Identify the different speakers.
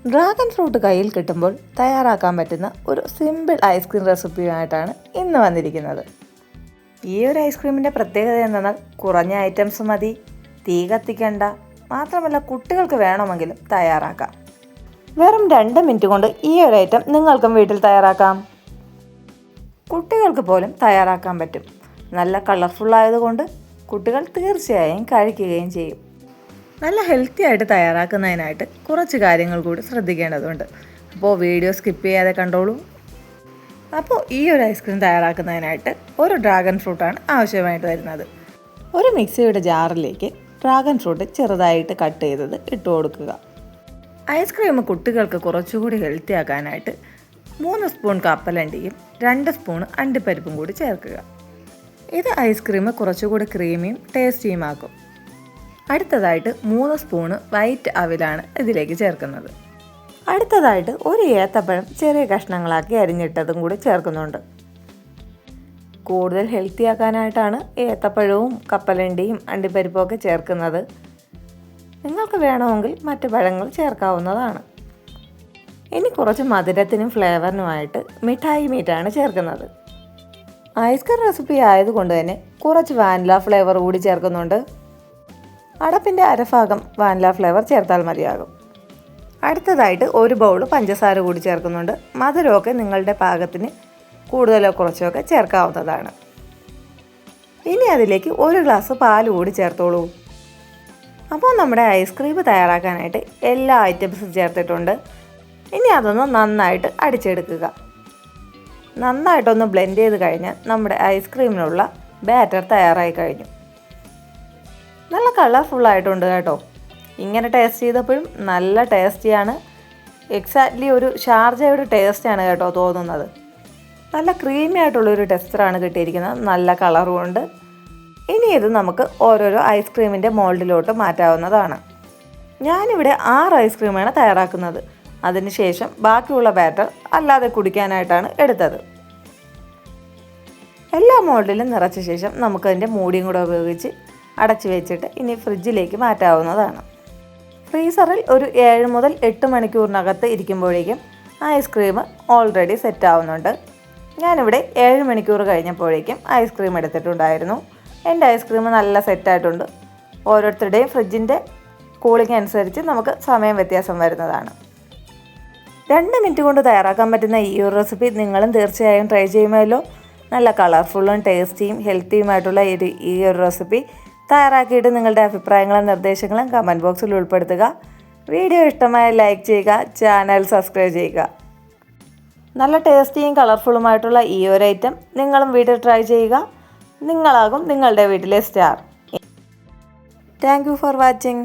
Speaker 1: Dragon fruit കയ്യിൽ കിട്ടുമ്പോൾ തയ്യാറാക്കാൻ പറ്റുന്ന ഒരു സിമ്പിൾ ഐസ്ക്രീം റെസിപ്പിയുമായിട്ടാണ് ഇന്ന് വന്നിരിക്കുന്നത്. ഈ ഒരു ഐസ്ക്രീമിൻ്റെ പ്രത്യേകത എന്തെന്നാൽ കുറഞ്ഞ ഐറ്റംസ് മതി, തീ കത്തിക്കണ്ട, മാത്രമല്ല കുട്ടികൾക്ക് വേണമെങ്കിലും തയ്യാറാക്കാം. വെറും 2 മിനിറ്റ് കൊണ്ട് ഈ ഒരു ഐറ്റം നിങ്ങൾക്കും വീട്ടിൽ തയ്യാറാക്കാം. കുട്ടികൾക്ക് പോലും തയ്യാറാക്കാൻ പറ്റും. നല്ല കളർഫുൾ ആയതുകൊണ്ട് കുട്ടികൾ തീർച്ചയായും കഴിക്കുകയും ചെയ്യും. നല്ല ഹെൽത്തി ആയിട്ട് തയ്യാറാക്കുന്നതിനായിട്ട് കുറച്ച് കാര്യങ്ങൾ കൂടി ശ്രദ്ധിക്കേണ്ടതുണ്ട്. അപ്പോൾ വീഡിയോ സ്കിപ്പ് ചെയ്യാതെ കണ്ടോളൂ. അപ്പോൾ ഈ ഒരു ഐസ്ക്രീം തയ്യാറാക്കുന്നതിനായിട്ട് ഒരു ഡ്രാഗൺ ഫ്രൂട്ടാണ് ആവശ്യമായിട്ട് വരുന്നത്. ഒരു മിക്സിയുടെ ജാറിലേക്ക് ഡ്രാഗൺ ഫ്രൂട്ട് ചെറുതായിട്ട് കട്ട് ചെയ്തത് ഇട്ട് കൊടുക്കുക. ഐസ്ക്രീം കുട്ടികൾക്ക് കുറച്ചുകൂടി ഹെൽത്തി ആക്കാനായിട്ട് 3 സ്പൂൺ കപ്പലണ്ടിയും 2 സ്പൂൺ അണ്ടിപ്പരിപ്പും കൂടി ചേർക്കുക. ഇത് ഐസ്ക്രീം കുറച്ചുകൂടി ക്രീമിയും ടേസ്റ്റിയും ആക്കും. അടുത്തതായിട്ട് 3 സ്പൂണ് വൈറ്റ് അവിലാണ് ഇതിലേക്ക് ചേർക്കുന്നത്. അടുത്തതായിട്ട് ഒരു ഏത്തപ്പഴം ചെറിയ കഷ്ണങ്ങളാക്കി അരിഞ്ഞിട്ടതും കൂടി ചേർക്കുന്നുണ്ട്. കൂടുതൽ ഹെൽത്തി ആക്കാനായിട്ടാണ് ഏത്തപ്പഴവും കപ്പലണ്ടിയും അണ്ടിപ്പരിപ്പും ഒക്കെ ചേർക്കുന്നത്. നിങ്ങൾക്ക് വേണമെങ്കിൽ മറ്റു പഴങ്ങൾ ചേർക്കാവുന്നതാണ്. ഇനി കുറച്ച് മധുരത്തിനും ഫ്ലേവറിനുമായിട്ട് മിഠായി മീറ്റാണ് ചേർക്കുന്നത്. ഐസ്ക്രീം റെസിപ്പി ആയതുകൊണ്ട് തന്നെ കുറച്ച് വാനില ഫ്ലേവർ കൂടി ചേർക്കുന്നുണ്ട്. അടപ്പിൻ്റെ അരഭാഗം വാനില ഫ്ലേവർ ചേർത്താൽ മതിയാകും. അടുത്തതായിട്ട് ഒരു ബൗൾ പഞ്ചസാര കൂടി ചേർക്കുന്നുണ്ട്. മധുരമൊക്കെ നിങ്ങളുടെ പാകത്തിന് കൂടുതലോ കുറച്ചോ ചേർക്കാവുന്നതാണ്. ഇനി അതിലേക്ക് 1 ഗ്ലാസ് പാൽ കൂടി ചേർത്തോളൂ. അപ്പോൾ നമ്മുടെ ഐസ്ക്രീം തയ്യാറാക്കാനായിട്ട് എല്ലാ ഐറ്റംസും ചേർത്തിട്ടുണ്ട്. ഇനി അതൊന്ന് നന്നായിട്ട് അടിച്ചെടുക്കുക. നന്നായിട്ടൊന്ന് ബ്ലെൻഡ് ചെയ്ത് കഴിഞ്ഞാൽ നമ്മുടെ ഐസ്ക്രീമിനുള്ള ബാറ്റർ തയ്യാറായി കഴിഞ്ഞു. നല്ല കളർഫുള്ളായിട്ടുണ്ട് കേട്ടോ. ഇങ്ങനെ ടേസ്റ്റ് ചെയ്തപ്പോഴും നല്ല ടേസ്റ്റിയാണ്. എക്സാക്ട്ലി ഒരു ഷാർജയുടെ ടേസ്റ്റാണ് കേട്ടോ തോന്നുന്നത്. നല്ല ക്രീമി ആയിട്ടുള്ളൊരു ടെക്സ്ചറാണ് കിട്ടിയിരിക്കുന്നത്. നല്ല കളറും ഉണ്ട്. ഇനി ഇത് നമുക്ക് ഓരോരോ ഐസ്ക്രീമിൻ്റെ മോൾഡിലോട്ട് മാറ്റാവുന്നതാണ്. ഞാനിവിടെ 6 ഐസ്ക്രീമാണ് തയ്യാറാക്കുന്നത്. അതിനുശേഷം ബാക്കിയുള്ള ബാറ്റർ അല്ലാതെ കുടിക്കാനായിട്ടാണ് എടുത്തത്. എല്ലാ മോൾഡിലും നിറച്ച ശേഷം നമുക്കതിൻ്റെ മൂടിയും കൂടെ ഉപയോഗിച്ച് അടച്ചു വെച്ചിട്ട് ഇനി ഫ്രിഡ്ജിലേക്ക് മാറ്റാവുന്നതാണ്. ഫ്രീസറിൽ ഒരു 7 മുതൽ 8 മണിക്കൂറിനകത്ത് ഇരിക്കുമ്പോഴേക്കും ഐസ്ക്രീം ഓൾറെഡി സെറ്റ് ആവുന്നുണ്ട്. ഞാനിവിടെ 7 മണിക്കൂർ കഴിഞ്ഞപ്പോഴേക്കും ഐസ്ക്രീം എടുത്തിട്ടുണ്ടായിരുന്നു. എൻ്റെ ഐസ്ക്രീം നല്ല സെറ്റായിട്ടുണ്ട്. ഓരോരുത്തരുടെയും ഫ്രിഡ്ജിൻ്റെ കൂളിംഗ് അനുസരിച്ച് നമുക്ക് സമയം വ്യത്യാസം വരുന്നതാണ്. 2 മിനിറ്റ് കൊണ്ട് തയ്യാറാക്കാൻ പറ്റുന്ന ഈ ഒരു റെസിപ്പി നിങ്ങളും തീർച്ചയായും ട്രൈ ചെയ്യുമല്ലോ. നല്ല കളർഫുള്ളും ടേസ്റ്റിയും ഹെൽത്തിയുമായിട്ടുള്ള ഈ ഒരു റെസിപ്പി തയ്യാറാക്കിയിട്ട് നിങ്ങളുടെ അഭിപ്രായങ്ങളും നിർദ്ദേശങ്ങളും കമൻറ്റ് ബോക്സിൽ ഉൾപ്പെടുത്തുക. വീഡിയോ ഇഷ്ടമായ ലൈക്ക് ചെയ്യുക, ചാനൽ സബ്സ്ക്രൈബ് ചെയ്യുക. നല്ല ടേസ്റ്റിയും കളർഫുള്ളുമായിട്ടുള്ള ഈ ഒരു ഐറ്റം നിങ്ങളും വീട്ടിൽ ട്രൈ ചെയ്യുക. നിങ്ങളാകും നിങ്ങളുടെ വീട്ടിലെ star. Thank you for watching.